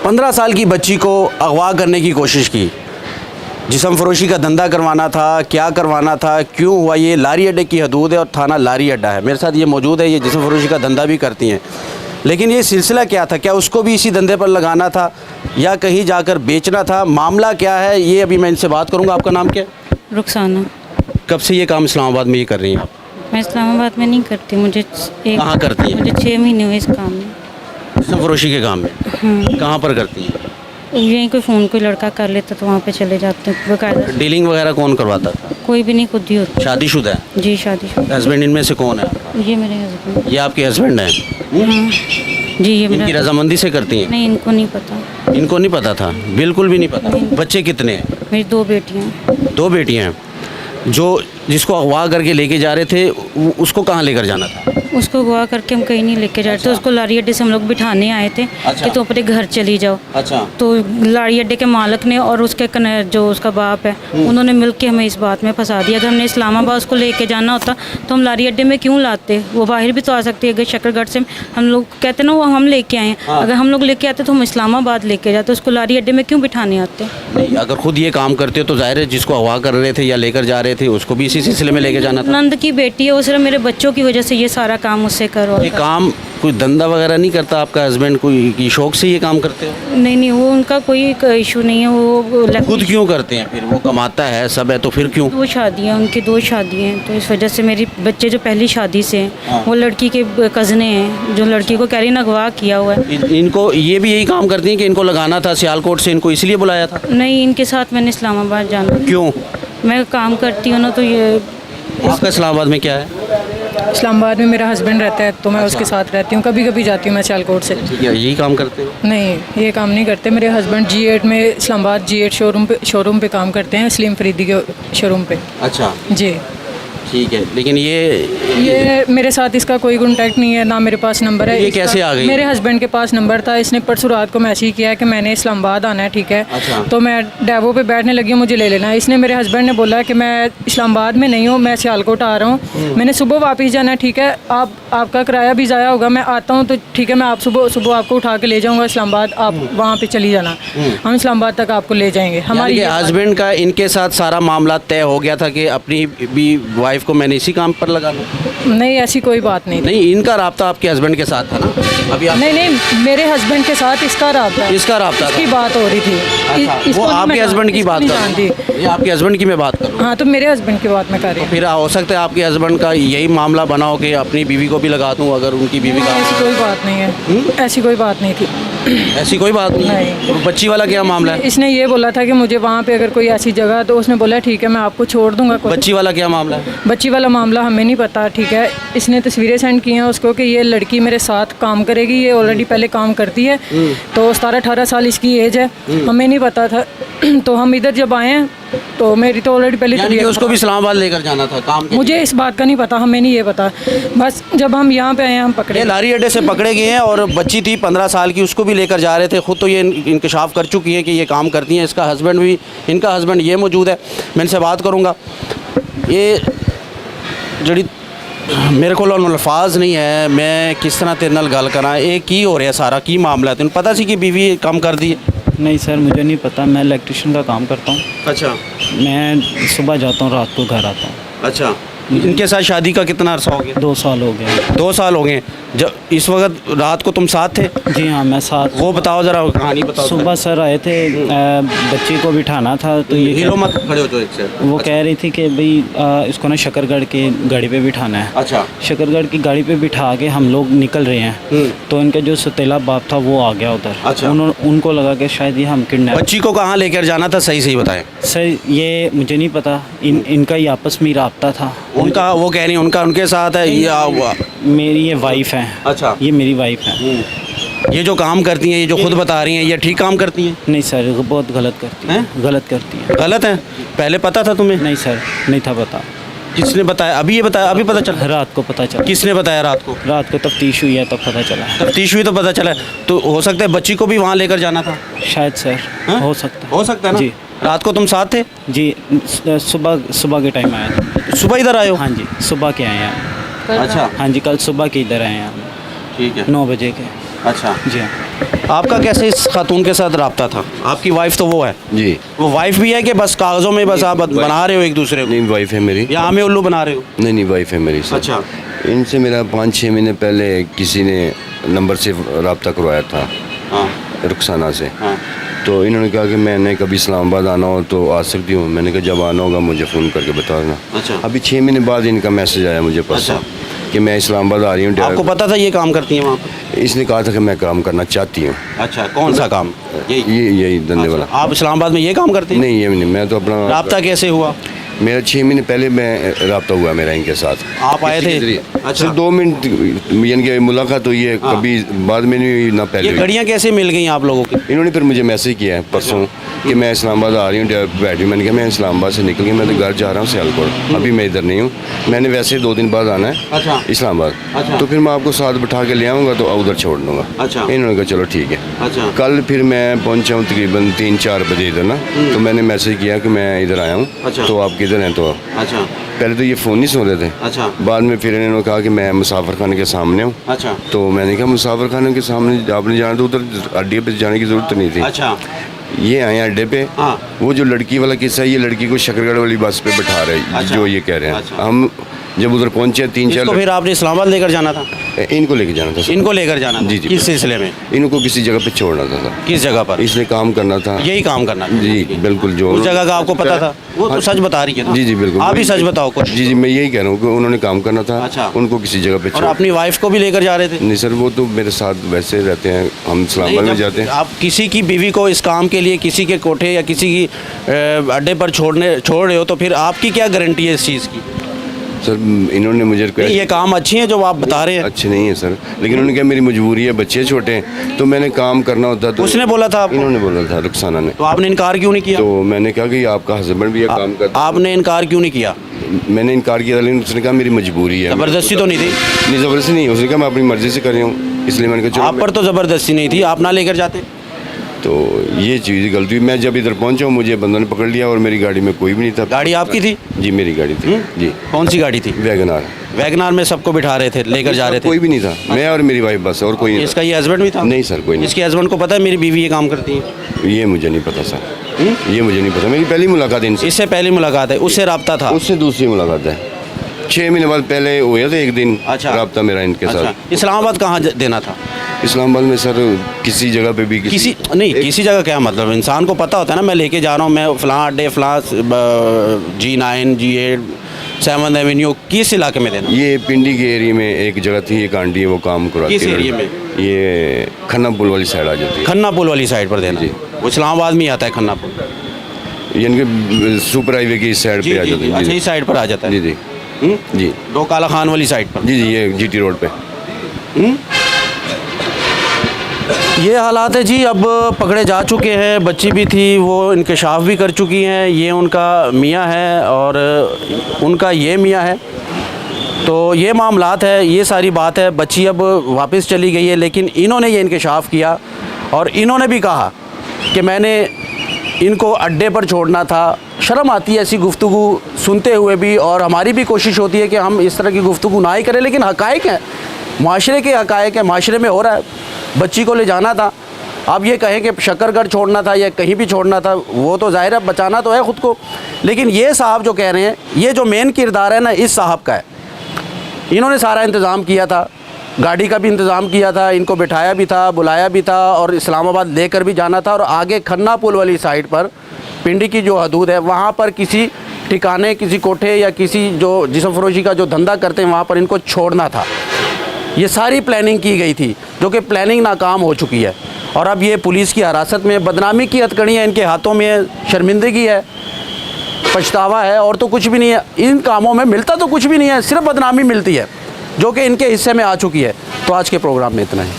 15 साल की बच्ची को अगवा करने की कोशिश की, जिस्म फरोशी का धंधा करवाना था, क्या करवाना था, क्यों हुआ, ये लारी अड्डे की हदूद है और थाना लारी अड्डा है। मेरे साथ ये मौजूद है, ये जिस्म फरोशी का धंधा भी करती हैं। लेकिन ये सिलसिला क्या था, क्या उसको भी इसी धंधे पर लगाना था या कहीं जाकर बेचना था, मामला क्या है, ये अभी मैं इनसे बात करूँगा। आपका नाम क्या है? रुखसाना। कब से ये काम इस्लामाबाद में ये कर रही हैं आप? मैं इस्लामाबाद में नहीं करती, मुझे कहाँ करती हैं? मुझे 6 महीने हुए इस काम में। जिस्म फरोशी के काम में? कहाँ पर करती हैं? यहीं कोई फ़ोन कोई लड़का कर लेता तो वहाँ पे चले जाते हैं बकायदा। डीलिंग वगैरह कौन करवाता था? कोई भी नहीं, खुद ही होती। शादीशुदा है? जी शादीशुदा। हस्बैंड इनमें से कौन है? ये मेरे हस्बैंड। ये आपके हस्बैंड हैं? हाँ जी, ये इनकी मेरा। रजामंदी से करती हैं? नहीं, इनको नहीं पता। इनको नहीं पता था, बिल्कुल भी नहीं पता। नहीं। बच्चे कितने हैं? मेरी 2 बेटियाँ हैं। 2 बेटियां हैं। जो जिसको अगवा करके लेके जा रहे थे उसको कहाँ लेकर जाना था? उसको अगवा करके हम कहीं नहीं लेके जा रहे थे, उसको लारी अड्डे से हम लोग बिठाने आए थे कि तुम अपने घर चली जाओ। अच्छा। तो लारी अड्डे के मालिक ने और उसके जो उसका बाप है, उन्होंने मिल के हमें इस बात में फंसा दिया। अगर हमने इस्लामाबाद उसको लेके जाना होता तो हम लारी अड्डे में क्यों लाते, वो बाहर भी तो आ सकती है। अगर शकरगढ़ से हम लोग कहते ना वो हम लेके आए हैं, अगर हम लोग लेके आते तो हम इस्लामाबाद लेके जाते, उसको लारी अड्डे में क्यों बिठाने आते? नहीं, अगर खुद ये काम करते हो तो जाहिर है जिसको अगवा कर रहे थे या लेकर जा रहे थे उसको भी इसी सिलसिले में लेके जाना था। नंद की बेटी है, वो सिर्फ मेरे बच्चों की वजह से ये सारा काम मुझसे करवा। ये काम कोई धंधा वगैरह नहीं करता आपका हस्बैंड? कोई शौक से ये काम करते हो? नहीं नहीं, वो उनका कोई इशू नहीं है। वो खुद क्यों करते हैं फिर? वो कमाता है सब है तो फिर क्यों? 2 शादियाँ, उनकी 2 शादियाँ हैं, तो इस वजह से मेरी बच्चे जो पहली शादी से हैं वो लड़की के कज़ने हैं, जो लड़की को कह रही ना अगवा किया हुआ है। इनको ये भी यही काम करती हैं कि इनको लगाना था सियालकोट से, इनको इसलिए बुलाया था? नहीं, इनके साथ मैंने इस्लामाबाद जाना। क्यों? मैं काम करती हूँ ना, तो ये आपका इस्लामाबाद में क्या है? इस्लामाबाद में मेरा हस्बैंड रहता है तो मैं उसके साथ रहती हूँ। कभी कभी जाती हूँ मैं सियालकोट से। ठीक है, यही काम करते हो? नहीं, ये काम नहीं करते। मेरे हस्बैंड G8 में इस्लामाबाद G8 शोरूम पे काम करते हैं, सलीम फरीदी के शोरूम पे। अच्छा, जी। ठीक है। लेकिन ये मेरे साथ इसका कोई कॉन्टैक्ट नहीं है, ना मेरे पास नंबर है। ये इसका- कैसे आ गई? मेरे हस्बैंड के पास नंबर था, इसने परसों रात को मैसेज किया है कि मैंने इस्लामाबाद आना है, ठीक है। अच्छा। तो मैं डेवो पे बैठने लगी हूँ, मुझे ले लेना है। इसने मेरे हस्बैंड ने बोला कि मैं इस्लामाबाद में नहीं हूँ, मैं सियालकोट आ रहा हूँ, मैंने सुबह वापस जाना है, ठीक है। आपका किराया भी ज़ाया होगा, मैं आता हूँ तो ठीक है, मैं आप सुबह आपको उठा के ले जाऊँगा इस्लामाबाद, आप वहाँ पर चली जाना, हम इस्लामाबाद तक आपको ले जाएंगे। हमारी हस्बैंड का इनके साथ सारा मामला तय हो गया था कि अपनी भी वाइफ को मैंने इसी काम पर लगा लो? नहीं, ऐसी कोई बात नहीं। नहीं, इनका राब्ता आपके हस्बैंड के साथ था ना? अभी आप नहीं, मेरे हस्बैंड के साथ इसका राब्ता इसका राब्ता था? इसकी बात हो रही थी। अच्छा, इसको वो नहीं आपके मैं हस्बैंड की इसको बात नहीं कर जानती। रहा हूं। ये आपके हस्बैंड की मैं बात कर रहा हूं। हाँ, तो मेरे हस्बैंड की बात मैं कर रही हूँ। फिर हो सकता है आपके हस्बैंड का यही मामला बना हो कि अपनी बीवी को भी लगा दूं, अगर उनकी बीवी का ऐसी कोई बात नहीं है, ऐसी कोई बात नहीं थी। ऐसी कोई बात नहीं है। नहीं। और बच्ची वाला क्या मामला है? इसने ये बोला था कि मुझे वहाँ पे अगर कोई ऐसी जगह, तो उसने बोला ठीक है मैं आपको छोड़ दूंगा। बच्ची वाला क्या मामला है? बच्ची वाला मामला हमें नहीं पता, ठीक है। इसने तस्वीरें सेंड की हैं उसको कि ये लड़की मेरे साथ काम करेगी, ये ऑलरेडी पहले काम करती है, तो 17-18 साल इसकी एज है, हमें नहीं पता था। तो हम इधर जब आए हैं तो मेरी तो ऑलरेडी पहले यानी कि उसको भी इस्लामाबाद लेकर जाना था काम के लिए? मुझे इस बात का नहीं पता, हमें नहीं ये पता। बस जब हम यहाँ पे आए हैं हम पकड़े। ये लारी अड्डे से पकड़े गए हैं और बच्ची थी 15 साल की, उसको भी लेकर जा रहे थे। खुद तो ये इंकशाफ कर चुकी है कि ये काम करती हैं। इसका हस्बैंड भी, इनका हस्बैंड ये मौजूद है, मैं इनसे बात करूँगा। ये जड़ी मेरे को अल्फाज नहीं है, मैं किस तरह तेरे नाल गल करा। ये की हो रहा है सारा, की मामला है? तेन पता सी कि बीवी काम कर दी है? नहीं सर, मुझे नहीं पता। मैं इलेक्ट्रिशियन का काम करता हूँ। अच्छा। मैं सुबह जाता हूँ, रात को घर आता हूँ। अच्छा, इनके साथ शादी का कितना अरसा हो गया? 2 साल हो गए। 2 साल हो गए। जब इस वक्त रात को तुम साथ थे? जी हाँ, मैं साथ। वो बताओ ज़रा, कहानी बताओ। सुबह सर आए थे, बच्ची को बिठाना था, तो ये हिलो मत, खड़े हो जाओ एक से। वो कह रही थी कि भाई इसको ना शकरगढ़ के गाड़ी पे बिठाना है। अच्छा। शकरगढ़ की गाड़ी पे बिठा के हम लोग निकल रहे हैं, तो इनका जो सतीला बाप था वो आ गया उधर। अच्छा। उनको लगा कि शायद ये हम किडनैप। बच्ची को कहाँ लेकर जाना था, सही सही बताएं। सर ये मुझे नहीं पता, इनका ही आपस में राब्ता था। उनका, वो कह रही है उनका उनके साथ है या मेरी ये वाइफ है। अच्छा। ये मेरी वाइफ है। ये जो काम करती हैं, ये जो खुद बता रही हैं, ये ठीक काम करती हैं? नहीं सर, ये बहुत गलत करती है। गलत करती है। गलत है? पहले पता था तुम्हें? नहीं सर, नहीं था पता। किसने बताया? अभी ये बताया? अभी पता चला? रात को पता चला। किसने बताया रात को? रात को तफ्तीश हुई है तब पता चला। तफ्तीश हुई तो पता चला। तो हो सकता है बच्ची को भी वहाँ लेकर जाना था? शायद सर। हाँ? हो सकता है। हो सकता है ना? जी। रात को तुम साथ थे? जी, सुबह के टाइम आया था। सुबह इधर आए हो? हाँ जी, सुबह के आए हैं। अच्छा। हाँ जी, कल सुबह के इधर आए हैं हम। ठीक है। 9 बजे के। अच्छा, जी हाँ। आपका कैसे इस खातून के साथ रब्ता था? आपकी वाइफ तो वो है, जी वो वाइफ भी है कि बस कागजों में बस आप बना रहे हो एक दूसरे को, नहीं वाइफ है मेरी। या हमें उल्लू बना रहे हो? नहीं नहीं वाइफ है मेरी सर। अच्छा। इनसे मेरा 5-6 महीने पहले किसी ने नंबर से रब्ता करवाया था, हाँ रुखसाना से। हाँ तो इन्होंने कहा कि मैंने कभी इस्लामाबाद आना हो तो आ सकती हूँ। मैंने कहा जब आना होगा मुझे फ़ोन करके बता देना। अच्छा। अभी 6 महीने बाद इनका मैसेज आया मुझे पास अच्छा। कि मैं इस्लामाबाद आ रही हूँ। आपको पता था ये काम करती है वहाँ पर? इसने कहा था कि मैं काम करना चाहती हूँ। अच्छा, कौन सा काम? यही धंधे वाला। आप इस्लामाबाद में ये काम करते हैं? नहीं ये नहीं, मैं तो अपना राब्ता कैसे हुआ? मेरा 6 महीने पहले मैं रब्ता हुआ मेरा इनके साथ। आप आए थे? अच्छा। अच्छा। 2 मिनट यानी कि मुलाकात हुई है, हाँ। कभी बाद में नहीं हुई ना ये पहले हुई। घड़ियाँ कैसे मिल गई आप लोगों की? इन्होंने फिर मुझे मैसेज किया है परसों कि मैं इस्लामाबाद आ रही हूँ बैटरी। मैंने कहा मैं इस्लामाबाद से निकल गई, मैं तो घर जा रहा हूँ सियालकोट, अभी मैं इधर नहीं हूँ। मैंने वैसे 2 दिन बाद आना है अच्छा। इस्लामाबाद, अच्छा। तो फिर मैं आपको साथ बिठा के ले आऊँगा तो उधर छोड़ दूँगा। अच्छा। इन्होंने कहा चलो ठीक है। अच्छा। कल फिर मैं पहुँचा हूँ तकरीबन 3-4 बजे इधर ना, तो मैंने मैसेज किया कि मैं इधर आया हूँ। अच्छा। तो आप किधर हैं? तो अच्छा पहले तो ये फ़ोन नहीं सुन रहे थे। अच्छा बाद में फिर इन्होंने कहा कि मैं मुसाफिर खाने के सामने हूँ। अच्छा तो मैंने कहा मुसाफिर खाने के सामने आपने जाना, तो उधर अड्डे पे जाने की ज़रूरत नहीं थी। अच्छा ये आए अड्डे पे। हाँ। वो जो लड़की वाला किस्सा है, ये लड़की को शकरगढ़ वाली बस पे बैठा रहे हैं, अच्छा। जो ये कह रहे हैं। अच्छा। हम जब उधर पहुंचे 3-4 इसको फिर आपने इस्लामाबाद लेकर जाना था? इनको लेके जाना था सर। इनको लेकर जाना था? जी, जी। किस सिलसिले में? इनको किसी जगह पे छोड़ना था सर। किस जगह पर? इसने काम करना था। यही काम करना था? जी बिल्कुल। जो उस जगह का आपको पता था? वो तो हाँ। सच बता रही है ना? जी जी बिल्कुल। आप ही सच बताओ कुछ। जी जी मैं यही कह रहा हूँ कि उन्होंने काम करना था। अच्छा। उनको किसी जगह पे और छोड़। अपनी वाइफ को भी लेकर जा रहे थे? नहीं सर, वो तो मेरे साथ वैसे रहते हैं, हम इस्लामाबाद में जब जाते हैं। आप किसी की बीवी को इस काम के लिए किसी के कोठे या किसी की अड्डे पर छोड़ रहे हो, तो फिर आपकी क्या गारंटी है इस चीज़ की? सर इन्होंने मुझे नहीं, ये काम अच्छी है जो आप बता रहे हैं? अच्छे नहीं है सर, लेकिन उन्होंने कहा मेरी मजबूरी है, बच्चे छोटे हैं, तो मैंने काम करना होता। तो उसने बोला था आपको? इन्होंने बोला था, रुखसाना ने। तो आपने इनकार क्यों नहीं किया? तो मैंने कहा कि आपका हस्बैंड भी ये काम करता। आपने इनकार क्यों नहीं किया? मैंने इनकार किया, लेकिन उसने कहा मेरी मजबूरी है। ज़बरदस्ती तो नहीं थी? नहीं ज़बरदस्ती नहीं, उसने कहा मैं अपनी मर्जी से कर रही हूँ, इसलिए मैंने कहा चलो। आप पर तो ज़बरदस्ती नहीं थी, आप ना लेकर जाते? तो ये चीज़ गलती हुई। मैं जब इधर पहुंचा हूँ मुझे बंदों ने पकड़ लिया और मेरी गाड़ी में कोई भी नहीं था। गाड़ी आपकी थी? जी मेरी गाड़ी थी। जी कौन सी गाड़ी थी? वैगनार। वैगनार में सबको बिठा रहे थे, लेकर जा रहे थे? कोई भी नहीं था, मैं और मेरी वाइफ बस, और कोई नहीं इसका ये हस्बैंड भी था? नहीं सर, कोई नहीं। इसके हस्बैंड को पता है मेरी बीवी ये काम करती है? ये मुझे नहीं पता सर, ये मुझे नहीं पता। मेरी पहली मुलाकात इनसे। इससे पहली मुलाकात है? उससे रब्ता था? उससे दूसरी मुलाकात है, 6 महीने बाद पहले हुए थे एक दिन। अच्छा। रब्ता मेरा इनके अच्छा, साथ। इस्लामाबाद कहाँ देना था? इस्लामाबाद में सर किसी जगह पे भी किसी नहीं, किसी जगह क्या मतलब? इंसान को पता होता है ना, मैं लेके जा रहा हूँ, मैं फ़लाँ अड्डे फ़लाँ G9 G8 7 एवेन्यू, किस इलाके में देना? ये पिंडी के एरिया में एक जगह थी, एक आंटी है वो काम कराती है। किस एरिया में? ये खन्ना पुल वाली साइड आ जाती है। खन्ना पुल वाली साइड पर देना? जी। वो इस्लामाबाद में ही आता है खन्ना पुल? यानी कि सुपर हाईवे की इस साइड जी पे आ जी जाती जी, है। अच्छा, इस साइड पर आ जाता है? जी जी जी दो काला खान वाली साइड पर? जी जी, ये GT रोड पे। ये हालात है जी। अब पकड़े जा चुके हैं, बच्ची भी थी, वो इंकशाफ भी कर चुकी हैं। ये उनका मियाँ है और उनका ये मियाँ है। तो ये मामलात है, ये सारी बात है। बच्ची अब वापस चली गई है, लेकिन इन्होंने ये इंकशाफ किया और इन्होंने भी कहा कि मैंने इनको अड्डे पर छोड़ना था। शर्म आती है ऐसी गुफ्तगू सुनते हुए भी, और हमारी भी कोशिश होती है कि हम इस तरह की गुफ्तगू ना ही करें, लेकिन हक़ाइक़ हैं, माशरे के हक़ाइक़ हैं, माशरे में हो रहा है। बच्ची को ले जाना था, अब ये कहें कि शकरगढ़ छोड़ना था या कहीं भी छोड़ना था, वो तो ज़ाहिर है बचाना तो है ख़ुद को। लेकिन ये साहब जो कह रहे हैं, ये जो मेन किरदार है ना, इस साहब का है। इन्होंने सारा इंतज़ाम किया था, गाड़ी का भी इंतज़ाम किया था, इनको बिठाया भी था, बुलाया भी था और इस्लामाबाद लेकर भी जाना था। और आगे खन्ना पुल वाली साइड पर पिंडी की जो हदूद है, वहाँ पर किसी ठिकाने, किसी कोठे या किसी जो जिस्म फरोशी का जो धंधा करते हैं, वहाँ पर इनको छोड़ना था। ये सारी प्लानिंग की गई थी, जो कि प्लानिंग नाकाम हो चुकी है। और अब ये पुलिस की हिरासत में, बदनामी की हथकड़ियाँ इनके हाथों में है, शर्मिंदगी है, पछतावा है, और तो कुछ भी नहीं है। इन कामों में मिलता तो कुछ भी नहीं है, सिर्फ बदनामी मिलती है, जो कि इनके हिस्से में आ चुकी है। तो आज के प्रोग्राम में इतना ही।